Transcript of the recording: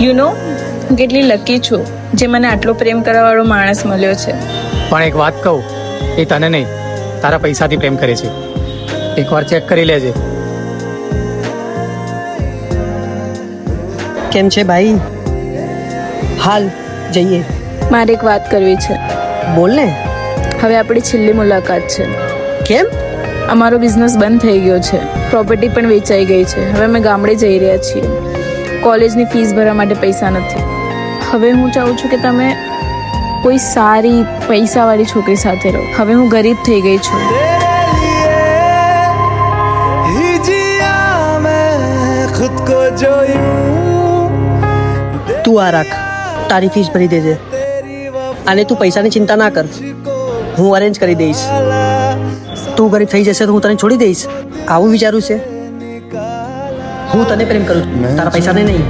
You know હું કેટલી lucky છું જે મને આટલો પ્રેમ કરવાવાળો માણસ મળ્યો છે. પણ એક વાત કહું, એ તને નહીં તારા પૈસાથી પ્રેમ કરે છે. એકવાર ચેક કરી લેજે. કેમ છે ભાઈ? હાલ જઈએ. મારે એક વાત કરવી છે. બોલ ને. હવે આપણી છેલ્લી મુલાકાત છે. કેમ? અમારો બિઝનેસ બંધ થઈ ગયો છે, પ્રોપર્ટી પણ વેચાઈ ગઈ છે. હવે અમે ગામડે જઈ રહ્યા છીએ. કોલેજની ફીસ ભરવા માટે પૈસા નથી. હવે હું ચાહું છું કે તમે કોઈ સારી પૈસાવાળી છોકરી સાથે રહો. હવે હું ગરીબ થઈ ગઈ છું. તું આ રાખ, તારી ફીસ ભરી દેજે. અને તું પૈસાની ચિંતા ના કર, હું અરેન્જ કરી દઈશ. તું ગરીબ થઈ જશે તો હું તને છોડી દઈશ? આવું વિચારું છે? હું તને પ્રેમ કરું છું, તારા પૈસાને નહીં.